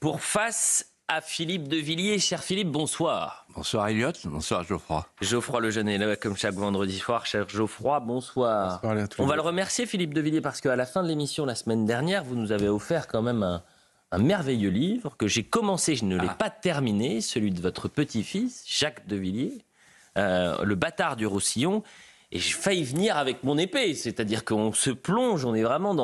pour face à Philippe de Villiers. Cher Philippe, bonsoir. Bonsoir Elliot, bonsoir Geoffroy. Geoffroy Lejeune est là comme chaque vendredi soir. Cher Geoffroy, bonsoir. Bonsoir On va le remercier, Philippe de Villiers, parce qu'à la fin de l'émission la semaine dernière, vous nous avez offert quand même un merveilleux livre que j'ai commencé, je ne l'ai pas terminé, celui de votre petit-fils, Jacques de Villiers, Le bâtard du Roussillon. Et j'ai failli venir avec mon épée, c'est-à-dire qu'on se plonge, on est vraiment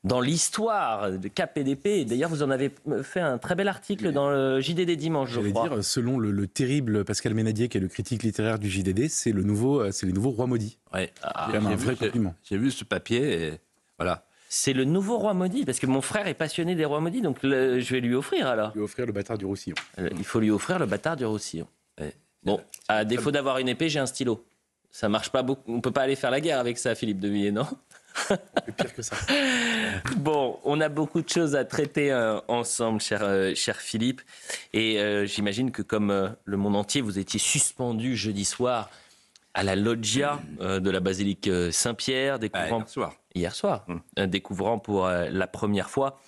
dans l'histoire de cap et d'épée. D'ailleurs, vous en avez fait un très bel article dans le JDD dimanche, je crois. J'allais dire, selon le terrible Pascal Ménadier, qui est le critique littéraire du JDD, c'est les nouveaux rois maudits. Ouais. C'est un vrai compliment. J'ai vu ce papier et voilà. C'est le nouveau roi maudit, parce que mon frère est passionné des rois maudits, donc je vais lui offrir alors. Lui offrir le bâtard du Roussillon. Il faut lui offrir le bâtard du Roussillon. Ouais. Bon, à défaut d'avoir une épée, j'ai un stylo. Ça marche pas beaucoup. On peut pas aller faire la guerre avec ça, Philippe de Villiers, non? C'est pire que ça. Bon, on a beaucoup de choses à traiter ensemble, cher Philippe. Et j'imagine que comme le monde entier, vous étiez suspendu jeudi soir à la loggia de la basilique Saint-Pierre, découvrant hier soir, découvrant pour la première fois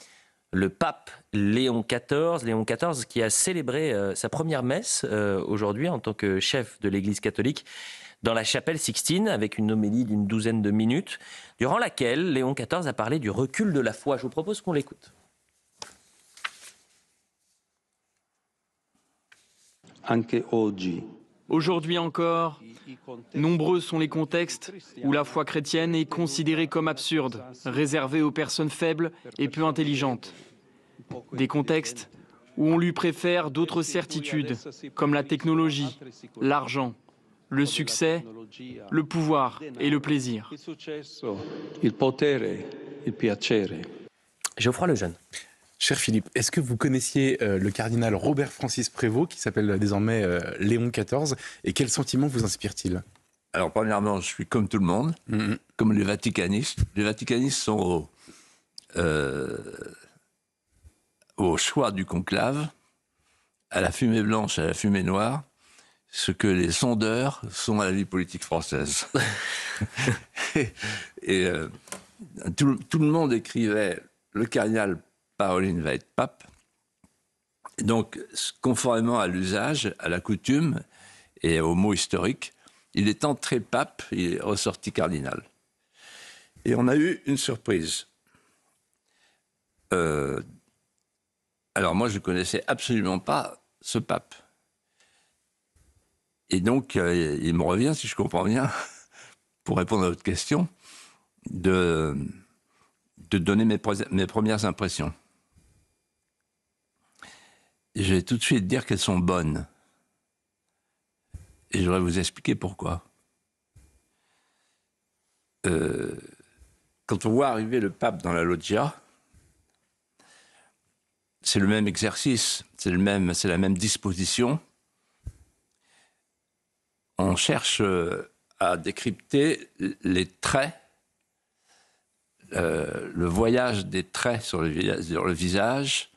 le pape Léon XIV qui a célébré sa première messe aujourd'hui en tant que chef de l'Église catholique dans la chapelle Sixtine, avec une homélie d'une douzaine de minutes, durant laquelle Léon XIV a parlé du recul de la foi. Je vous propose qu'on l'écoute. Aujourd'hui encore, nombreux sont les contextes où la foi chrétienne est considérée comme absurde, réservée aux personnes faibles et peu intelligentes. Des contextes où on lui préfère d'autres certitudes, comme la technologie, l'argent, le succès, le pouvoir et le plaisir. Geoffroy Lejeune. Cher Philippe, est-ce que vous connaissiez le cardinal Robert Francis Prévost, qui s'appelle désormais Léon XIV, et quels sentiments vous inspire-t-il? Alors premièrement, je suis comme tout le monde, comme les vaticanistes. Les vaticanistes sont au choix du conclave, à la fumée blanche, à la fumée noire, ce que les sondeurs sont à la vie politique française. et tout le monde écrivait « Le cardinal Parolin va être pape ». Donc, conformément à l'usage, à la coutume et au mot historique, il est entré pape, il est ressorti cardinal. Et on a eu une surprise. Alors moi, je ne connaissais absolument pas ce pape. Et donc, il me revient, si je comprends bien, pour répondre à votre question, de donner mes premières impressions. Et je vais tout de suite dire qu'elles sont bonnes. Et je voudrais vous expliquer pourquoi. Quand on voit arriver le pape dans la loggia, c'est le même exercice, c'est la même disposition. On cherche à décrypter les traits, le voyage des traits sur le visage,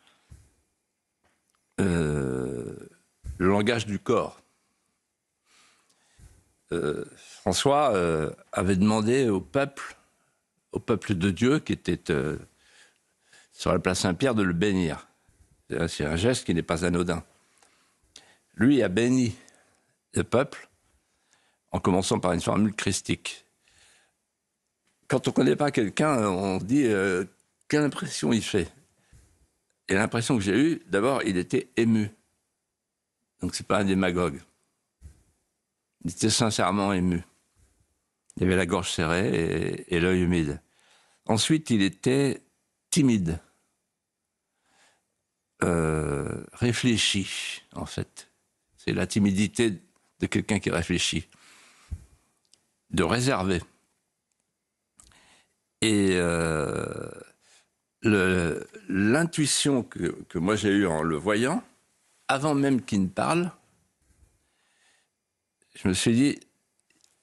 le langage du corps. François avait demandé au peuple de Dieu, qui était sur la place Saint-Pierre, de le bénir. C'est un geste qui n'est pas anodin. Lui a béni le peuple en commençant par une formule christique. Quand on ne connaît pas quelqu'un, on se dit quelle impression il fait. Et l'impression que j'ai eue, d'abord, il était ému. Donc c'est pas un démagogue. Il était sincèrement ému. Il avait la gorge serrée et l'œil humide. Ensuite, il était timide. Réfléchi, en fait. C'est la timidité de quelqu'un qui réfléchit. De réservé. Et l'intuition que moi j'ai eue en le voyant, avant même qu'il ne parle, je me suis dit,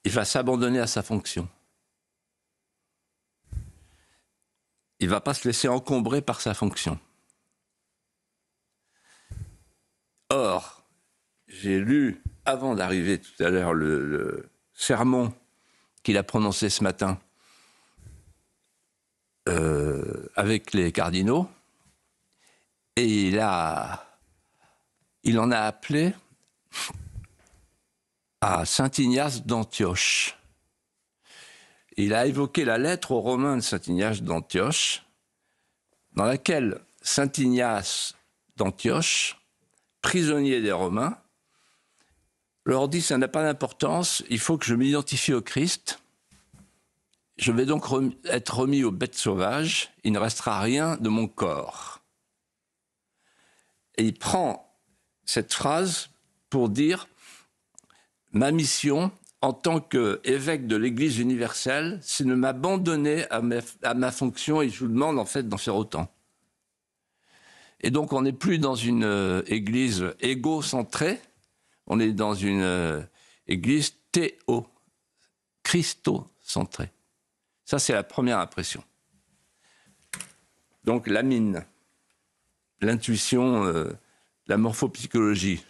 il va s'abandonner à sa fonction. Il ne va pas se laisser encombrer par sa fonction. Or, j'ai lu, avant d'arriver tout à l'heure, le sermon qu'il a prononcé ce matin avec les cardinaux, Et il en a appelé à Saint Ignace d'Antioche. Il a évoqué la lettre aux Romains de Saint Ignace d'Antioche, dans laquelle Saint Ignace d'Antioche, prisonnier des Romains, leur dit « ça n'a pas d'importance, il faut que je m'identifie au Christ, je vais donc être remis aux bêtes sauvages, il ne restera rien de mon corps ». Et il prend cette phrase pour dire « ma mission en tant qu'évêque de l'Église universelle, c'est de m'abandonner à ma fonction et je vous demande en fait d'en faire autant ». Et donc on n'est plus dans une église égocentrée, on est dans une église christocentrée. Ça, c'est la première impression. Donc la mine, l'intuition, la morphopsychologie.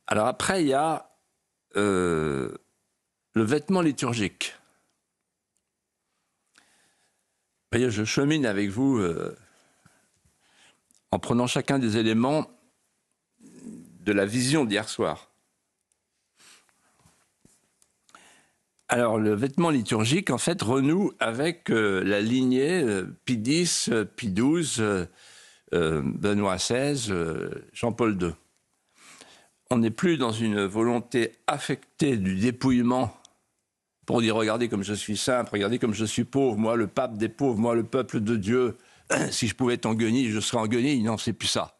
Alors après, il y a le vêtement liturgique. Vous voyez, je chemine avec vous en prenant chacun des éléments de la vision d'hier soir. Alors, le vêtement liturgique, en fait, renoue avec la lignée Pie X, Pie XII, Benoît XVI, Jean-Paul II. On n'est plus dans une volonté affectée du dépouillement pour dire « regardez comme je suis simple, regardez comme je suis pauvre, moi le pape des pauvres, moi le peuple de Dieu ». Si je pouvais être en guenille, je serais en guenille. Non, c'est plus ça.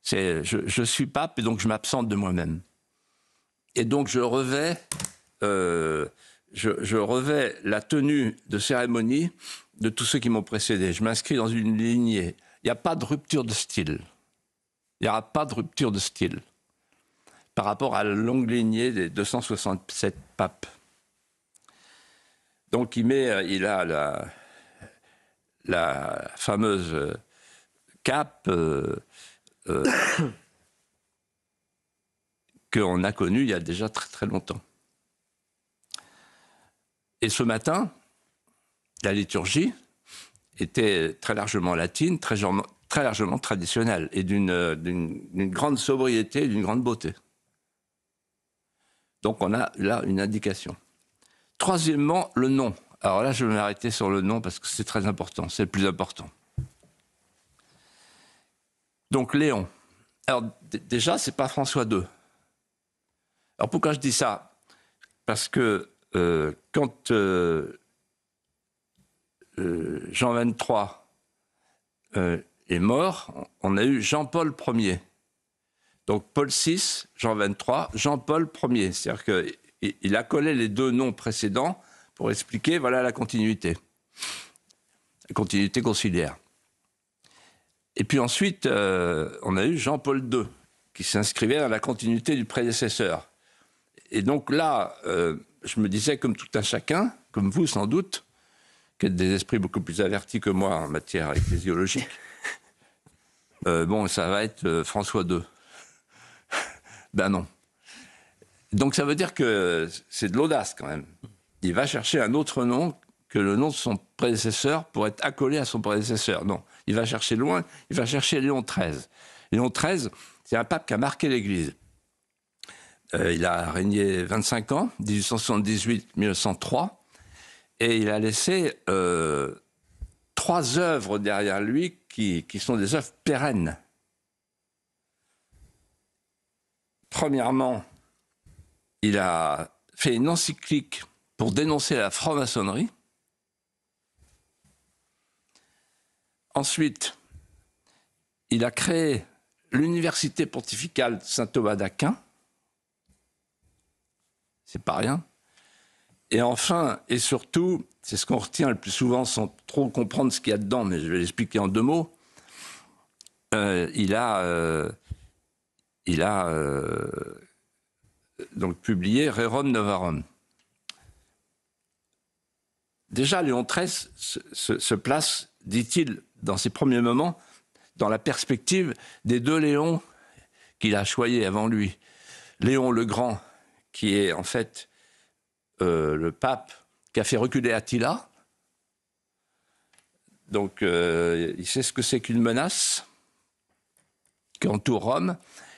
Je suis pape et donc je m'absente de moi-même. Et donc je revais la tenue de cérémonie de tous ceux qui m'ont précédé. Je m'inscris dans une lignée. Il n'y a pas de rupture de style. Il n'y aura pas de rupture de style par rapport à la longue lignée des 267 papes. Donc il a la fameuse cape qu'on a connue il y a déjà très très longtemps. Et ce matin, la liturgie était très largement latine, très largement traditionnelle, et d'une grande sobriété, d'une grande beauté. Donc on a là une indication. Troisièmement, le nom. Alors là, je vais m'arrêter sur le nom parce que c'est très important, c'est le plus important. Donc Léon. Alors déjà, c'est pas François II. Alors pourquoi je dis ça? Parce que quand Jean XXIII est mort, on a eu Jean-Paul Ier. Donc Paul VI, Jean XXIII, Jean-Paul Ier. C'est-à-dire qu'il a collé les deux noms précédents pour expliquer, voilà la continuité conciliaire. Et puis ensuite, on a eu Jean-Paul II, qui s'inscrivait dans la continuité du prédécesseur. Et donc là, je me disais, comme tout un chacun, comme vous sans doute, qui êtes des esprits beaucoup plus avertis que moi en matière ecclésiologique, bon, ça va être François II. Ben non. Donc ça veut dire que c'est de l'audace quand même. Il va chercher un autre nom que le nom de son prédécesseur pour être accolé à son prédécesseur. Non, il va chercher loin, il va chercher Léon XIII. Léon XIII, c'est un pape qui a marqué l'Église. Il a régné 25 ans, 1878-1903, et il a laissé 3 œuvres derrière lui qui sont des œuvres pérennes. Premièrement, il a fait une encyclique pour dénoncer la franc-maçonnerie. Ensuite, il a créé l'université pontificale de saint Thomas d'Aquin. C'est pas rien. Et enfin, et surtout, c'est ce qu'on retient le plus souvent sans trop comprendre ce qu'il y a dedans, mais je vais l'expliquer en 2 mots. Il a donc publié Rerum Novarum. Déjà, Léon XIII se place, dit-il, dans ses premiers moments, dans la perspective des 2 Léons qu'il a choyés avant lui. Léon le Grand, qui est en fait le pape qui a fait reculer Attila, Donc, il sait ce que c'est qu'une menace qui entoure Rome.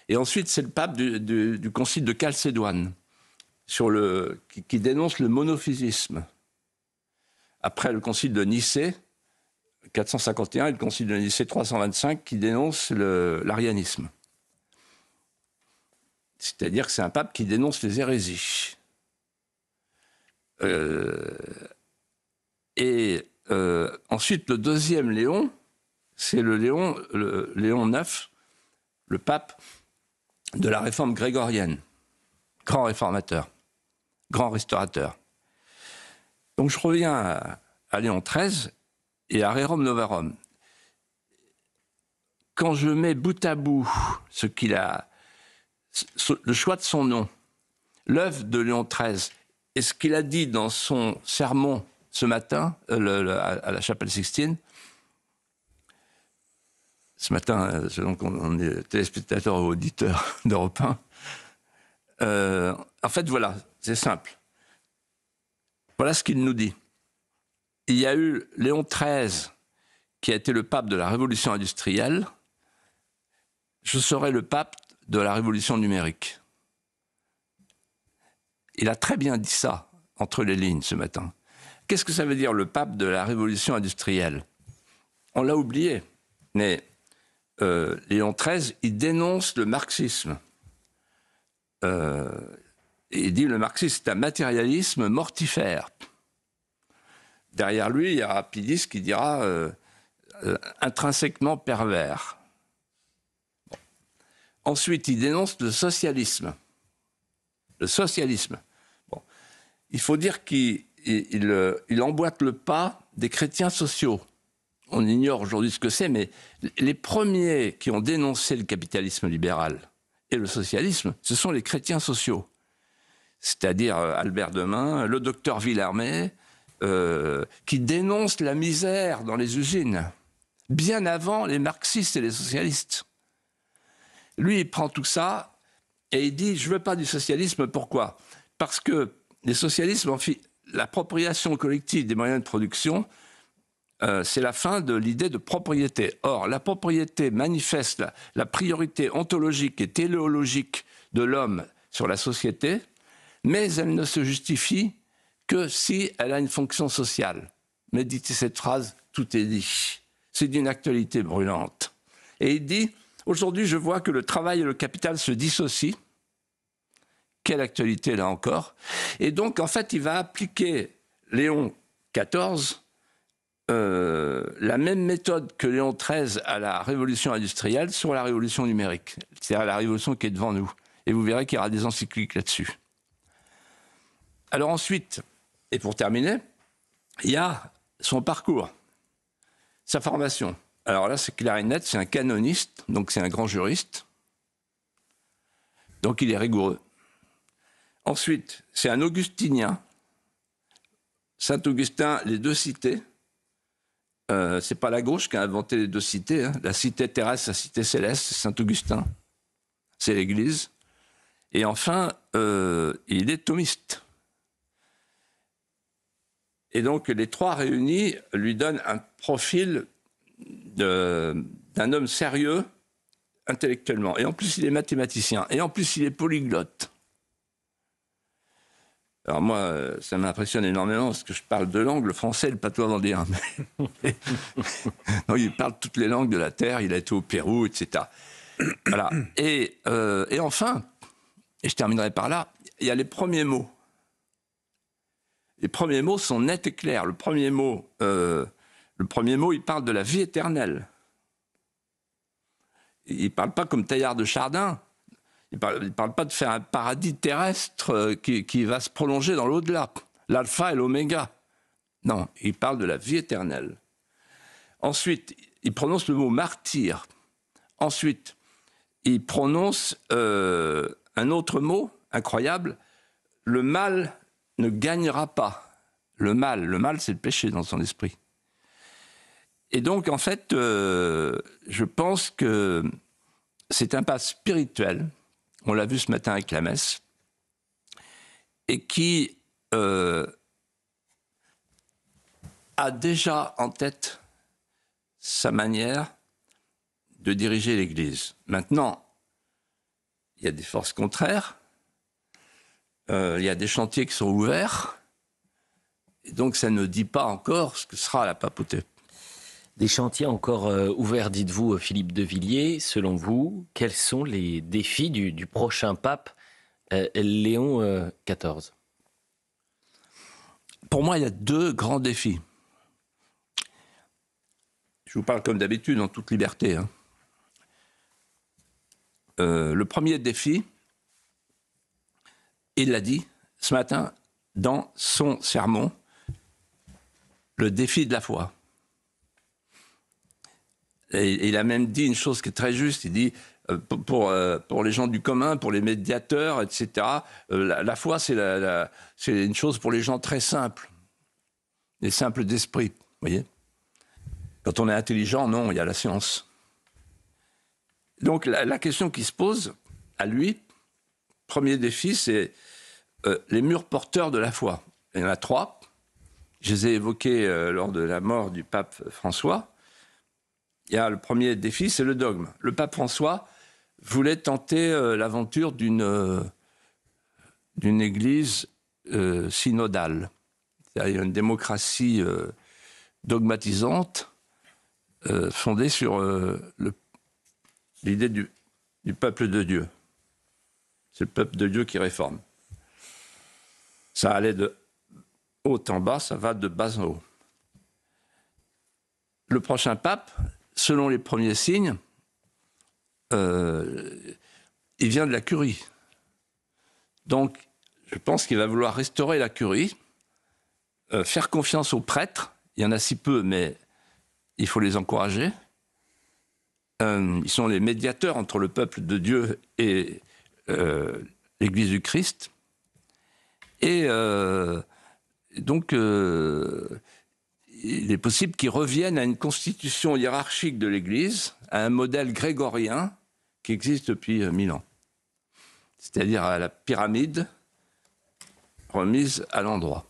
Et ensuite, c'est le pape du concile de Chalcédoine qui dénonce le monophysisme. Après le concile de Nicée, 451, et le concile de Nicée 325, qui dénonce l'arianisme. C'est-à-dire que c'est un pape qui dénonce les hérésies. Ensuite, le deuxième Léon, c'est Léon IX, le pape de la réforme grégorienne, grand réformateur, grand restaurateur. Donc je reviens à Léon XIII et à Rerum Novarum. Quand je mets bout à bout le choix de son nom, l'œuvre de Léon XIII et ce qu'il a dit dans son sermon ce matin à la chapelle Sixtine, ce matin, selon qu'on est téléspectateur ou auditeur d'Europe 1, en fait, voilà, c'est simple. Voilà ce qu'il nous dit. Il y a eu Léon XIII, qui a été le pape de la révolution industrielle. Je serai le pape de la révolution numérique. Il a très bien dit ça, entre les lignes, ce matin. Qu'est-ce que ça veut dire, le pape de la révolution industrielle? On l'a oublié, mais Léon XIII, il dénonce le marxisme. Il dit le marxisme, c'est un matérialisme mortifère. Derrière lui, il y a Rapidis qui dira intrinsèquement pervers. Bon. Ensuite, il dénonce le socialisme. Le socialisme. Bon. Il faut dire qu'il emboîte le pas des chrétiens sociaux. On ignore aujourd'hui ce que c'est, mais les premiers qui ont dénoncé le capitalisme libéral et le socialisme, ce sont les chrétiens sociaux. C'est-à-dire Albert Demain, le docteur Villermé, qui dénoncent la misère dans les usines, bien avant les marxistes et les socialistes. Lui, il prend tout ça et il dit « je ne veux pas du socialisme ». Pourquoi? Parce que les socialistes ont fait l'appropriation collective des moyens de production. C'est la fin de l'idée de propriété. Or, la propriété manifeste la priorité ontologique et téléologique de l'homme sur la société, mais elle ne se justifie que si elle a une fonction sociale. Méditez cette phrase, tout est dit. C'est d'une actualité brûlante. Et il dit, aujourd'hui je vois que le travail et le capital se dissocient. Quelle actualité là encore. Et donc en fait il va appliquer Léon XIV la même méthode que Léon XIII à la révolution industrielle sur la révolution numérique. C'est-à-dire la révolution qui est devant nous. Et vous verrez qu'il y aura des encycliques là-dessus. Alors ensuite, et pour terminer, il y a son parcours, sa formation. Alors là, c'est clair et net, c'est un canoniste, donc c'est un grand juriste. Donc il est rigoureux. Ensuite, c'est un augustinien. Saint-Augustin, les deux cités. C'est pas la gauche qui a inventé les deux cités. Hein. La cité terrestre, la cité céleste, c'est Saint-Augustin. C'est l'Église. Et enfin, il est thomiste. Et donc, les trois réunis lui donnent un profil d'un homme sérieux intellectuellement. Et en plus, il est mathématicien. Et en plus, il est polyglotte. Alors moi, ça m'impressionne énormément parce que je parle deux langues, le français et le patois vendéen. Non, il parle toutes les langues de la Terre, il a été au Pérou, etc. Voilà. Et enfin, et je terminerai par là, il y a les premiers mots. Les premiers mots sont nets et clairs. Le premier mot, il parle de la vie éternelle. Il ne parle pas comme Teilhard de Chardin. Il ne parle pas de faire un paradis terrestre qui va se prolonger dans l'au-delà, l'alpha et l'oméga. Non, il parle de la vie éternelle. Ensuite, il prononce le mot martyr. Ensuite, il prononce un autre mot incroyable, le mal ne gagnera pas. Le mal, c'est le péché dans son esprit. Et donc, en fait, je pense que c'est un pas spirituel, on l'a vu ce matin avec la messe, et qui a déjà en tête sa manière de diriger l'Église. Maintenant, il y a des forces contraires, il y a des chantiers qui sont ouverts, et donc ça ne dit pas encore ce que sera la papauté. Des chantiers encore ouverts, dites-vous, Philippe de Villiers. Selon vous, quels sont les défis du prochain pape Léon XIV? Pour moi, il y a 2 grands défis. Je vous parle comme d'habitude, en toute liberté. Hein. Le premier défi, il l'a dit ce matin dans son sermon, le défi de la foi. Et il a même dit une chose qui est très juste, il dit, pour les gens du commun, pour les médiateurs, etc., la foi, c'est une chose pour les gens très simples, les simples d'esprit, vous voyez. Quand on est intelligent, non, il y a la science. Donc la question qui se pose à lui, premier défi, c'est les murs porteurs de la foi. Il y en a 3. Je les ai évoqués lors de la mort du pape François. Il y a le premier défi, c'est le dogme. Le pape François voulait tenter l'aventure d'une église synodale, c'est-à-dire une démocratie dogmatisante fondée sur l'idée du peuple de Dieu. C'est le peuple de Dieu qui réforme. Ça allait de haut en bas, ça va de bas en haut. Le prochain pape, selon les premiers signes, il vient de la curie. Donc, je pense qu'il va vouloir restaurer la curie, faire confiance aux prêtres. Il y en a si peu, mais il faut les encourager. Ils sont les médiateurs entre le peuple de Dieu et l'Église du Christ. Et donc, il est possible qu'ils reviennent à une constitution hiérarchique de l'Église, à un modèle grégorien qui existe depuis 1000 ans. C'est-à-dire à la pyramide remise à l'endroit.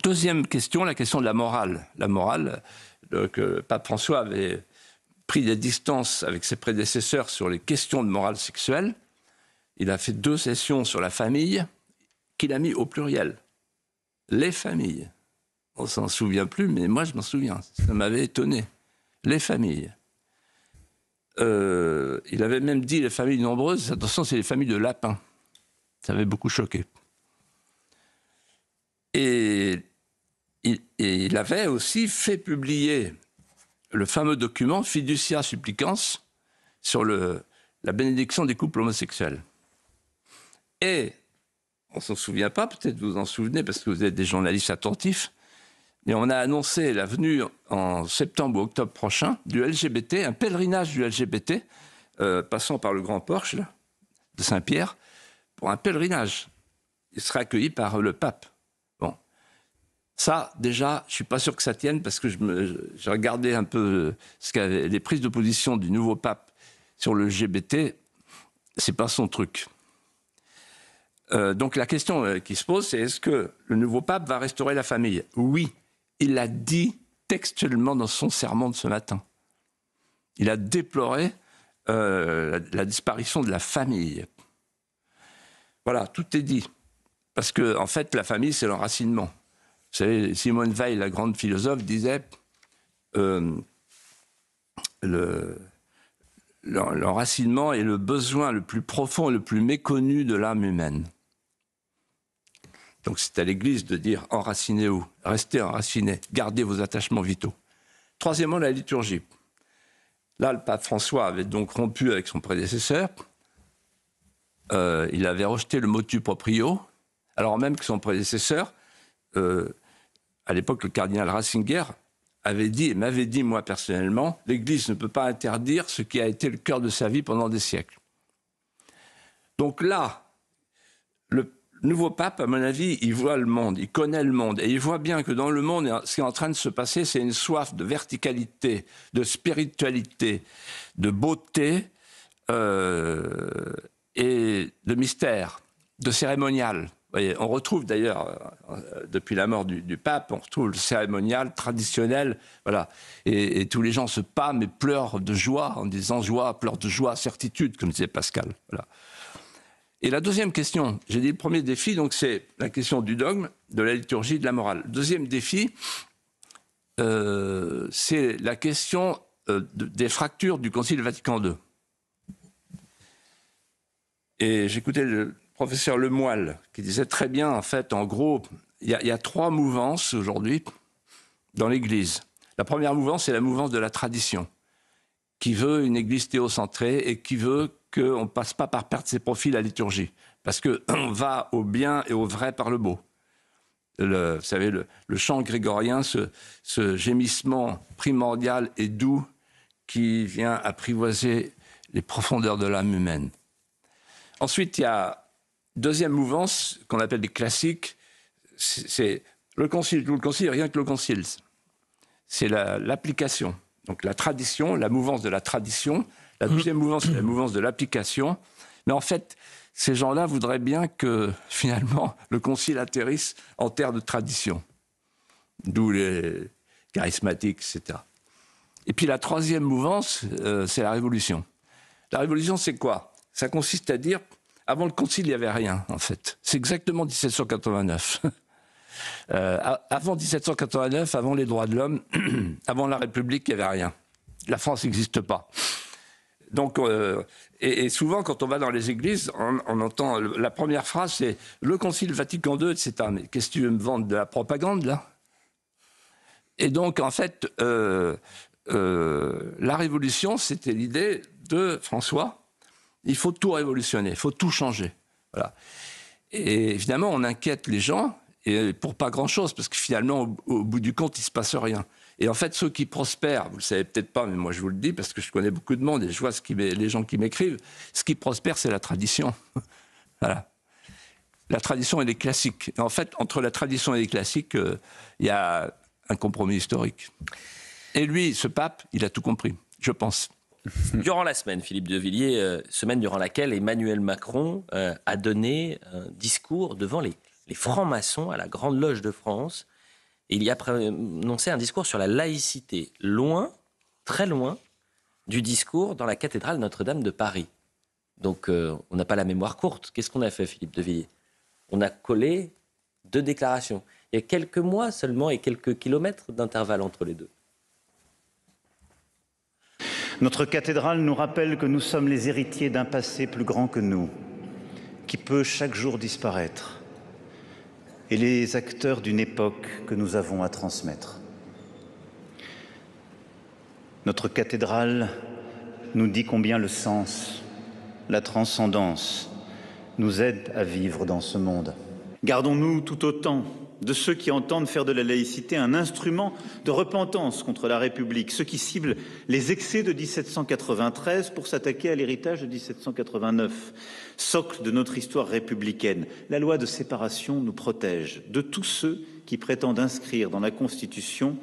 Deuxième question, la question de la morale. La morale, que pape François avait pris des distances avec ses prédécesseurs sur les questions de morale sexuelle. Il a fait 2 sessions sur la famille qu'il a mis au pluriel. Les familles. On s'en souvient plus, mais moi je m'en souviens. Ça m'avait étonné. Les familles. Il avait même dit les familles nombreuses. Attention, c'est les familles de lapins. Ça avait beaucoup choqué. Et il avait aussi fait publier le fameux document Fiducia Supplicans sur la bénédiction des couples homosexuels. Et on ne s'en souvient pas, peut-être vous vous en souvenez parce que vous êtes des journalistes attentifs, mais on a annoncé la venue en septembre ou octobre prochain du LGBT, un pèlerinage du LGBT, passant par le Grand Porche là, de Saint-Pierre, pour un pèlerinage. Il sera accueilli par le pape. Bon. Ça, déjà, je ne suis pas sûr que ça tienne parce que j'ai regardé un peu les prises de position du nouveau pape sur le LGBT, ce n'est pas son truc. Donc la question qui se pose, c'est est-ce que le nouveau pape va restaurer la famille? Oui, il l'a dit textuellement dans son sermon de ce matin. Il a déploré la disparition de la famille. Voilà, tout est dit. Parce que, en fait, la famille, c'est l'enracinement. Vous savez, Simone Weil, la grande philosophe, disait l'enracinement est le besoin le plus profond et le plus méconnu de l'âme humaine. Donc c'est à l'Église de dire enracinez-vous, restez enracinés, gardez vos attachements vitaux. Troisièmement, la liturgie. Là, le pape François avait donc rompu avec son prédécesseur. Il avait rejeté le motu proprio, alors même que son prédécesseur, à l'époque le cardinal Ratzinger, m'avait dit moi personnellement, l'Église ne peut pas interdire ce qui a été le cœur de sa vie pendant des siècles. Donc là, le nouveau pape, à mon avis, il voit le monde, il connaît le monde, et il voit bien que dans le monde, ce qui est en train de se passer, c'est une soif de verticalité, de spiritualité, de beauté et de mystère, de cérémonial. Vous voyez, on retrouve d'ailleurs, depuis la mort du pape, on retrouve le cérémonial traditionnel, voilà. Et tous les gens se pâment et pleurent de joie, en disant joie, pleure de joie, certitude, comme disait Pascal. Voilà. Et la deuxième question, j'ai dit le premier défi, donc c'est la question du dogme, de la liturgie, de la morale. Le deuxième défi, c'est la question des fractures du Concile Vatican II. Et j'écoutais le professeur Lemoyle qui disait très bien, en fait, en gros, il y a trois mouvances aujourd'hui dans l'Église. La première mouvance, c'est la mouvance de la tradition, qui veut une Église théocentrée et qui veut qu'on ne passe pas par perdre ses profils à la liturgie, parce qu'on va au bien et au vrai par le beau. Vous savez, le chant grégorien, ce gémissement primordial et doux qui vient apprivoiser les profondeurs de l'âme humaine. Ensuite, il y a deuxième mouvance qu'on appelle des classiques, c'est le concile, tout le concile, rien que le concile. C'est l'application. Donc la tradition, la mouvance de la tradition. La deuxième mouvance, c'est la mouvance de l'application. Mais en fait, ces gens-là voudraient bien que, finalement, le concile atterrisse en terre de tradition. D'où les charismatiques, etc. Et puis la troisième mouvance, c'est la Révolution. La Révolution, c'est quoi? Ça consiste à dire, avant le concile, il n'y avait rien, en fait. C'est exactement 1789. Avant 1789, avant les droits de l'homme, avant la République, il n'y avait rien. La France n'existe pas. Donc, et souvent, quand on va dans les églises, on entend la première phrase, c'est « Le Concile Vatican II, etc. » Mais qu'est-ce que tu veux me vendre, de la propagande, là? Et donc, en fait, la Révolution, c'était l'idée de François. Il faut tout révolutionner, il faut tout changer. Voilà. Et évidemment, on inquiète les gens, et pour pas grand-chose, parce que finalement, au bout du compte, il ne se passe rien. Et en fait, ceux qui prospèrent, vous ne le savez peut-être pas, mais moi je vous le dis, parce que je connais beaucoup de monde et je vois les gens qui m'écrivent, ce qui prospère, c'est la tradition. Voilà. La tradition et les classiques. Et en fait, entre la tradition et les classiques, il y a un compromis historique. Et lui, ce pape, il a tout compris, je pense. Durant la semaine, Philippe de Villiers, semaine durant laquelle Emmanuel Macron a donné un discours devant les francs-maçons à la Grande Loge de France. Et il y a prononcé un discours sur la laïcité, loin, très loin, du discours dans la cathédrale Notre-Dame de Paris. Donc on n'a pas la mémoire courte. Qu'est-ce qu'on a fait, Philippe de Villiers? On a collé deux déclarations. Il y a quelques mois seulement et quelques kilomètres d'intervalle entre les deux. Notre cathédrale nous rappelle que nous sommes les héritiers d'un passé plus grand que nous, qui peut chaque jour disparaître, et les acteurs d'une époque que nous avons à transmettre. Notre cathédrale nous dit combien le sens, la transcendance nous aident à vivre dans ce monde. Gardons-nous tout autant de ceux qui entendent faire de la laïcité un instrument de repentance contre la République, ceux qui ciblent les excès de 1793 pour s'attaquer à l'héritage de 1789, socle de notre histoire républicaine. La loi de séparation nous protège de tous ceux qui prétendent inscrire dans la Constitution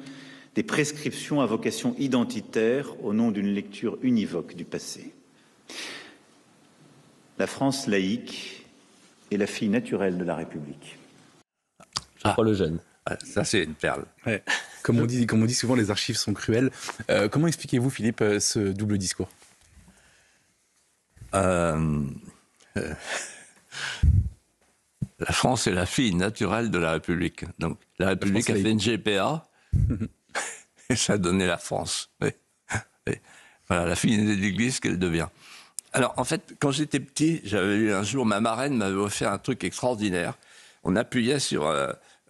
des prescriptions à vocation identitaire au nom d'une lecture univoque du passé. La France laïque est la fille naturelle de la République. Le jeune. Ça, c'est une perle. Ouais. Comme on dit souvent, les archives sont cruelles. Comment expliquez-vous, Philippe, ce double discours? La France est la fille naturelle de la République. Donc, la République a fait une GPA et ça a donné la France. Et voilà, la fille de l'Église qu'elle devient. Alors, en fait, quand j'étais petit, j'avais eu un jour, ma marraine m'avait offert un truc extraordinaire. On appuyait sur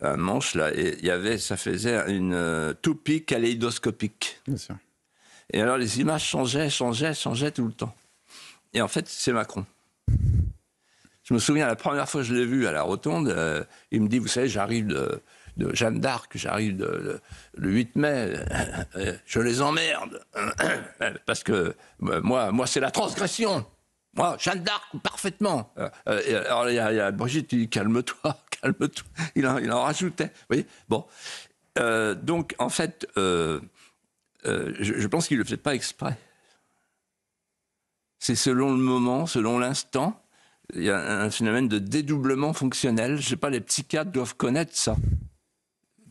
un manche, là, et ça faisait une toupie kaléidoscopique. Bien sûr. Et alors, les images changeaient tout le temps. Et en fait, c'est Macron. Je me souviens, la première fois que je l'ai vu à la Rotonde, il me dit, vous savez, j'arrive de Jeanne d'Arc, j'arrive le 8 mai, je les emmerde. Parce que moi c'est la transgression. Moi, Jeanne d'Arc, parfaitement. Alors, il y a Brigitte qui dit, calme-toi. Il en rajoutait. Vous voyez, bon. Donc, en fait, je pense qu'il ne le fait pas exprès. C'est selon le moment, selon l'instant. Il y a un phénomène de dédoublement fonctionnel. Je ne sais pas, les psychiatres doivent connaître ça.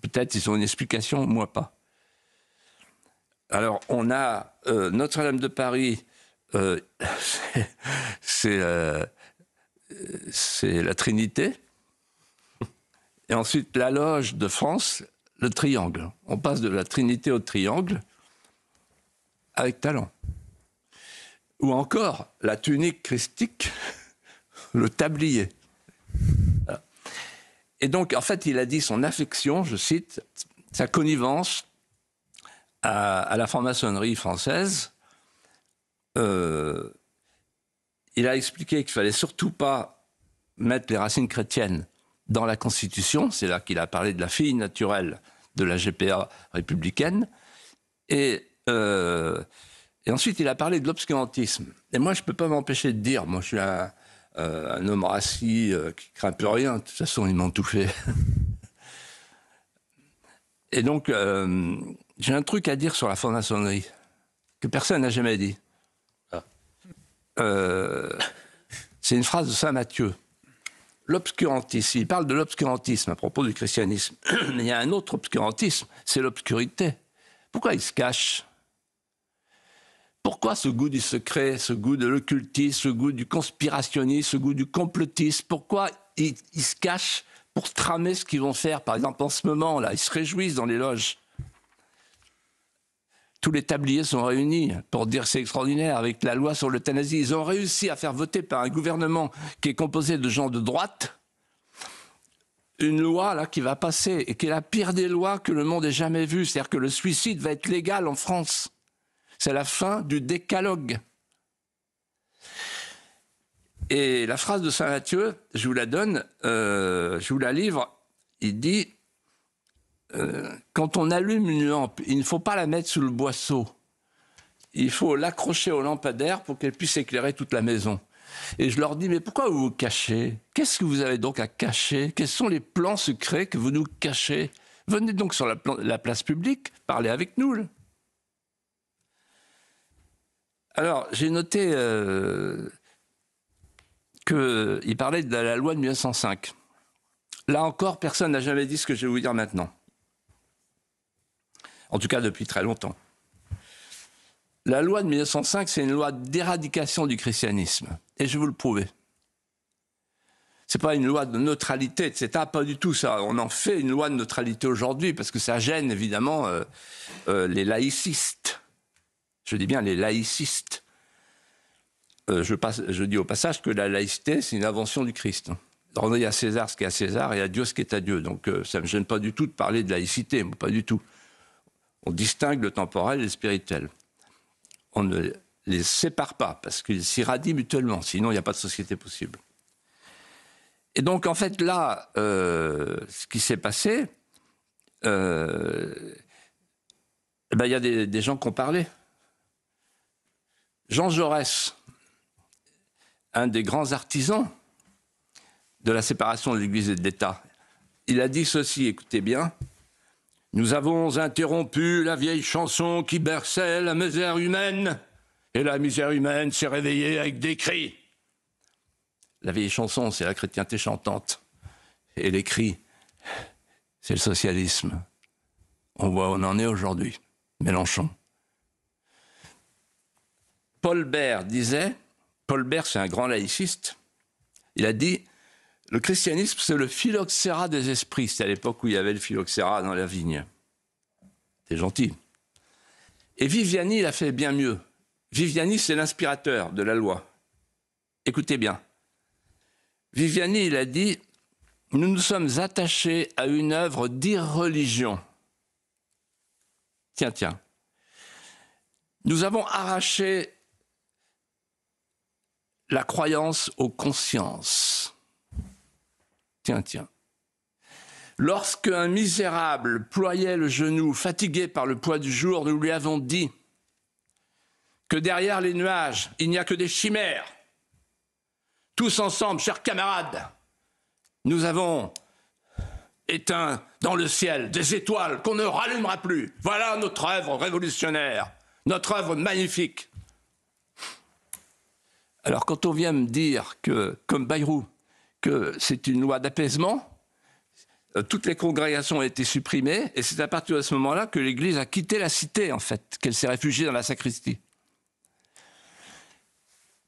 Peut-être ils ont une explication, moi pas. Alors, on a Notre-Dame de Paris, c'est la Trinité. Et ensuite, la Loge de France, le triangle. On passe de la Trinité au triangle avec talent. Ou encore, la tunique christique, le tablier. Voilà. Et donc, en fait, il a dit son affection, je cite, sa connivence à la franc-maçonnerie française. Il a expliqué qu'il ne fallait surtout pas mettre les racines chrétiennes dans la Constitution. C'est là qu'il a parlé de la fille naturelle de la GPA républicaine. Et ensuite, il a parlé de l'obscurantisme. Et moi, je ne peux pas m'empêcher de dire, moi, je suis un homme rassis qui ne craint plus rien. De toute façon, ils m'ont tout fait. Et donc, j'ai un truc à dire sur la franc-maçonnerie que personne n'a jamais dit. C'est une phrase de Saint Matthieu. L'obscurantisme, il parle de l'obscurantisme à propos du christianisme. Mais il y a un autre obscurantisme, c'est l'obscurité. Pourquoi il se cache ? Pourquoi ce goût du secret, ce goût de l'occultisme, ce goût du conspirationnisme, ce goût du complotisme ? Pourquoi ils se cachent pour tramer ce qu'ils vont faire, par exemple en ce moment, là, ils se réjouissent dans les loges. Tous les tabliers sont réunis pour dire c'est extraordinaire avec la loi sur l'euthanasie. Ils ont réussi à faire voter par un gouvernement qui est composé de gens de droite une loi là qui va passer et qui est la pire des lois que le monde ait jamais vue. C'est-à-dire que le suicide va être légal en France. C'est la fin du décalogue. Et la phrase de Saint Matthieu, je vous la donne, je vous la livre. Il dit quand on allume une lampe, il ne faut pas la mettre sous le boisseau. Il faut l'accrocher au lampadaire pour qu'elle puisse éclairer toute la maison. Et je leur dis, mais pourquoi vous vous cachez ? Qu'est-ce que vous avez donc à cacher ? Quels sont les plans secrets que vous nous cachez ? Venez donc sur la place publique, parlez avec nous. Là. Alors, j'ai noté qu'il parlait de la loi de 1905. Là encore, personne n'a jamais dit ce que je vais vous dire maintenant. En tout cas, depuis très longtemps. La loi de 1905, c'est une loi d'éradication du christianisme. Et je vais vous le prouver. Ce n'est pas une loi de neutralité, etc. Pas du tout ça. On en fait une loi de neutralité aujourd'hui parce que ça gêne évidemment les laïcistes. Je dis bien les laïcistes. Je dis au passage que la laïcité, c'est une invention du Christ. Rendez à César ce qui est à César et à Dieu ce qui est à Dieu. Donc ça ne me gêne pas du tout de parler de laïcité, pas du tout. On distingue le temporel et le spirituel. On ne les sépare pas parce qu'ils s'irradient mutuellement, sinon il n'y a pas de société possible. Et donc en fait là, ce qui s'est passé, il y a des gens qui ont parlé. Jean Jaurès, un des grands artisans de la séparation de l'Église et de l'État, il a dit ceci, écoutez bien. Nous avons interrompu la vieille chanson qui berçait la misère humaine, et la misère humaine s'est réveillée avec des cris. La vieille chanson, c'est la chrétienté chantante, et les cris, c'est le socialisme. On voit où on en est aujourd'hui, Mélenchon. Paul Bert disait, Paul Bert c'est un grand laïciste, il a dit le christianisme, c'est le phylloxéra des esprits. C'est à l'époque où il y avait le phylloxéra dans la vigne. C'est gentil. Et Viviani, il a fait bien mieux. Viviani, c'est l'inspirateur de la loi. Écoutez bien. Viviani, il a dit « Nous nous sommes attachés à une œuvre d'irreligion. » Tiens. Nous avons arraché la croyance aux consciences. Tiens. Lorsque un misérable ployait le genou, fatigué par le poids du jour, nous lui avons dit que derrière les nuages, il n'y a que des chimères. Tous ensemble, chers camarades, nous avons éteint dans le ciel des étoiles qu'on ne rallumera plus. Voilà notre œuvre révolutionnaire, notre œuvre magnifique. Alors quand on vient me dire que, comme Bayrou, que c'est une loi d'apaisement, toutes les congrégations ont été supprimées, et c'est à partir de ce moment-là que l'Église a quitté la cité, en fait, qu'elle s'est réfugiée dans la sacristie.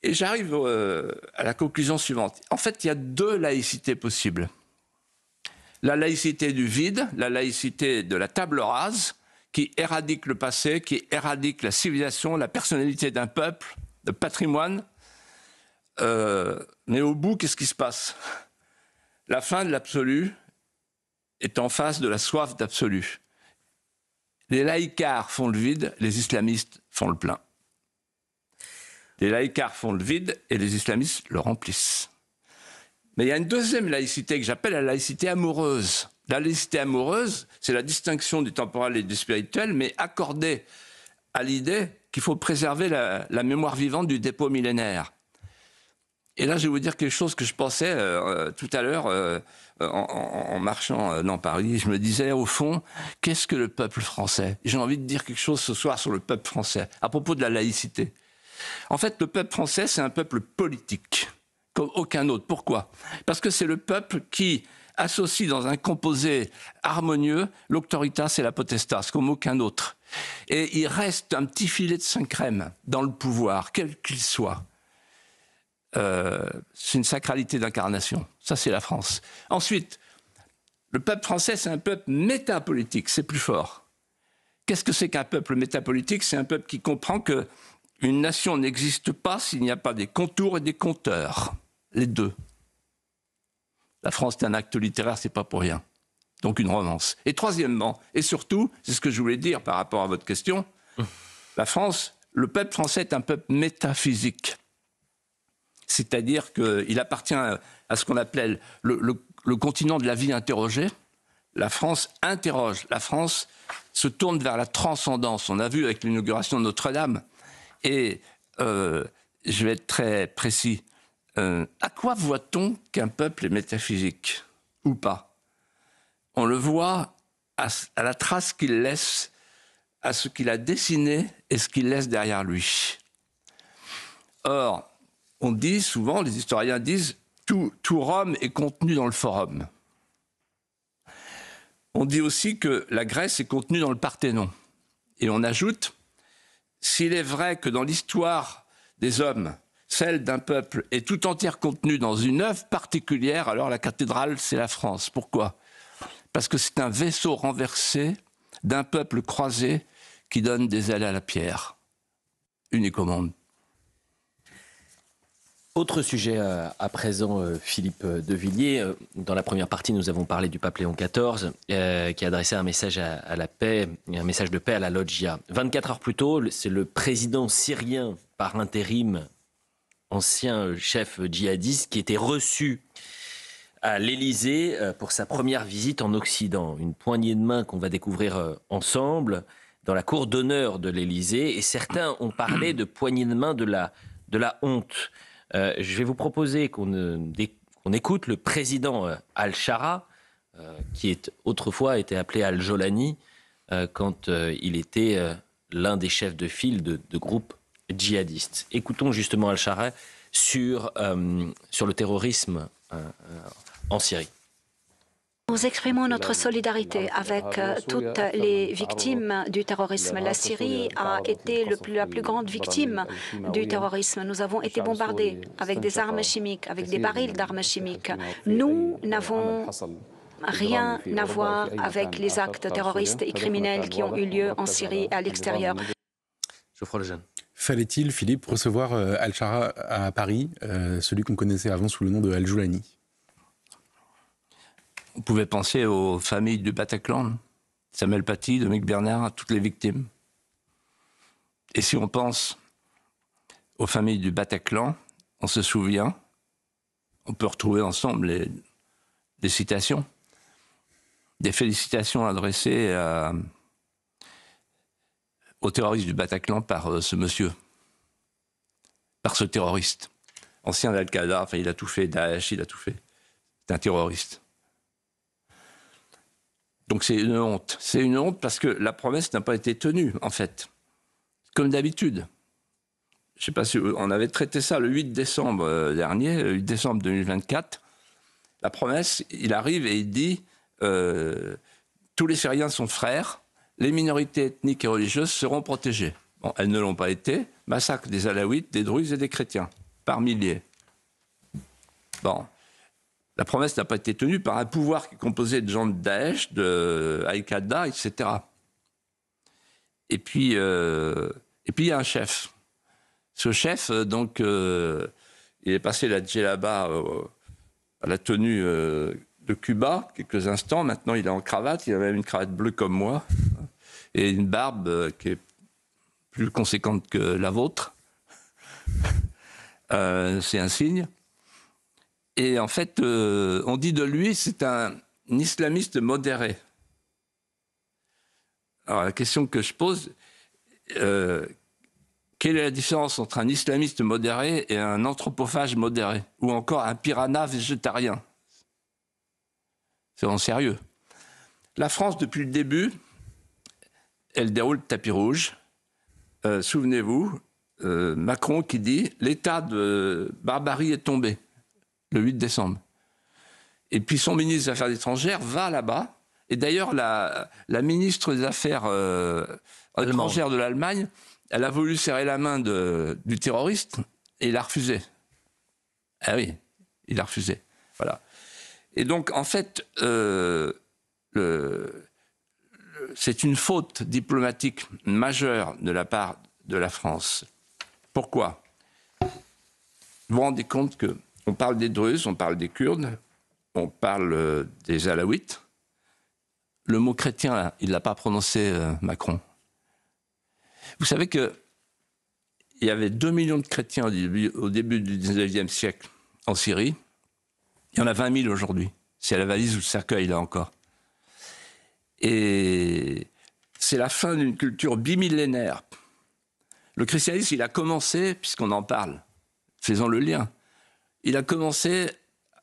Et j'arrive à la conclusion suivante. En fait, il y a deux laïcités possibles. La laïcité du vide, la laïcité de la table rase, qui éradique le passé, qui éradique la civilisation, la personnalité d'un peuple, le patrimoine. Mais au bout, qu'est-ce qui se passe? La fin de l'absolu est en face de la soif d'absolu. Les laïcards font le vide, les islamistes font le plein. Les laïcards font le vide et les islamistes le remplissent. Mais il y a une deuxième laïcité que j'appelle la laïcité amoureuse. La laïcité amoureuse, c'est la distinction du temporel et du spirituel, mais accordée à l'idée qu'il faut préserver la mémoire vivante du dépôt millénaire. Et là, je vais vous dire quelque chose que je pensais tout à l'heure en marchant dans Paris. Je me disais, au fond, qu'est-ce que le peuple français? J'ai envie de dire quelque chose ce soir sur le peuple français, à propos de la laïcité. En fait, le peuple français, c'est un peuple politique, comme aucun autre. Pourquoi? Parce que c'est le peuple qui associe dans un composé harmonieux l'auctoritas et la potestas, comme aucun autre. Et il reste un petit filet de Saint-Crème dans le pouvoir, quel qu'il soit. C'est une sacralité d'incarnation. Ça, c'est la France. Ensuite, le peuple français, c'est un peuple métapolitique, c'est plus fort. Qu'est-ce que c'est qu'un peuple métapolitique? C'est un peuple qui comprend qu'une nation n'existe pas s'il n'y a pas des contours et des compteurs. Les deux. La France, c'est un acte littéraire, c'est pas pour rien. Donc une romance. Et troisièmement, et surtout, c'est ce que je voulais dire par rapport à votre question, la France, le peuple français est un peuple métaphysique. C'est-à-dire qu'il appartient à ce qu'on appelle le continent de la vie interrogée. La France interroge. La France se tourne vers la transcendance. On a vu avec l'inauguration de Notre-Dame. Et je vais être très précis. À quoi voit-on qu'un peuple est métaphysique ou pas? On le voit à la trace qu'il laisse, à ce qu'il a dessiné et ce qu'il laisse derrière lui. Or, on dit souvent, les historiens disent, tout Rome est contenu dans le forum. On dit aussi que la Grèce est contenue dans le Parthénon. Et on ajoute, s'il est vrai que dans l'histoire des hommes, celle d'un peuple est tout entière contenue dans une œuvre particulière, alors la cathédrale, c'est la France. Pourquoi? Parce que c'est un vaisseau renversé d'un peuple croisé qui donne des ailes à la pierre. Unique au monde. Autre sujet à présent, Philippe de Villiers. Dans la première partie, nous avons parlé du pape Léon XIV, qui a adressé un message à la paix, un message de paix à la loggia. 24 heures plus tôt, c'est le président syrien par intérim, ancien chef djihadiste, qui était reçu à l'Élysée pour sa première visite en Occident. Une poignée de main qu'on va découvrir ensemble dans la cour d'honneur de l'Élysée. Et certains ont parlé de poignée de main de la honte. Je vais vous proposer qu'on écoute le président Al-Shara, qui autrefois était appelé Al-Jolani, quand il était l'un des chefs de file de groupes djihadistes. Écoutons justement Al-Shara sur le terrorisme en Syrie. Nous exprimons notre solidarité avec toutes les victimes du terrorisme. La Syrie a été la plus grande victime du terrorisme. Nous avons été bombardés avec des armes chimiques, avec des barils d'armes chimiques. Nous n'avons rien à voir avec les actes terroristes et criminels qui ont eu lieu en Syrie et à l'extérieur. Geoffroy Lejeune. Fallait-il, Philippe, recevoir Al-Shara à Paris, celui qu'on connaissait avant sous le nom de Al-Jolani? On pouvait penser aux familles du Bataclan, Samuel Paty, Dominique Bernard, à toutes les victimes. Et si on pense aux familles du Bataclan, on se souvient, on peut retrouver ensemble des citations, des félicitations adressées aux terroristes du Bataclan par ce monsieur, par ce terroriste. Ancien d'Al-Qaïda, enfin il a tout fait, Daesh, il a tout fait. C'est un terroriste. Donc c'est une honte. C'est une honte parce que la promesse n'a pas été tenue, en fait. Comme d'habitude. je sais pas si on avait traité ça le 8 décembre dernier, le 8 décembre 2024. La promesse, il arrive et il dit tous les Syriens sont frères, les minorités ethniques et religieuses seront protégées. Bon, elles ne l'ont pas été. Massacre des Alaouites, des Druzes et des chrétiens, par milliers. Bon, la promesse n'a pas été tenue par un pouvoir qui est composé de gens de Daesh, de Al-Qaïda, etc. Et puis, il y a un chef. Ce chef, donc, il est passé la djellaba à la tenue de Cuba, quelques instants. Maintenant, il est en cravate. Il a même une cravate bleue comme moi. Et une barbe qui est plus conséquente que la vôtre. C'est un signe. Et en fait, on dit de lui, c'est un islamiste modéré. Alors, la question que je pose, quelle est la différence entre un islamiste modéré et un anthropophage modéré? Ou encore un piranha végétarien? C'est en sérieux. La France, depuis le début, elle déroule le tapis rouge. Souvenez-vous, Macron qui dit « l'état de barbarie est tombé » le 8 décembre. Et puis son ministre des Affaires étrangères va là-bas. Et d'ailleurs, la ministre des Affaires étrangères de l'Allemagne, elle a voulu serrer la main du terroriste et il a refusé. Ah oui, il a refusé. Voilà. Et donc, en fait, c'est une faute diplomatique majeure de la part de la France. Pourquoi? Vous vous rendez compte qu'on parle des Druzes, on parle des Kurdes, on parle des Alaouites. Le mot chrétien, là, il ne l'a pas prononcé, Macron. Vous savez qu'il y avait 2 millions de chrétiens au début du 19e siècle en Syrie. Il y en a 20 000 aujourd'hui. C'est la valise ou le cercueil, là encore. Et c'est la fin d'une culture bimillénaire. Le christianisme, il a commencé, puisqu'on en parle, faisons le lien, il a commencé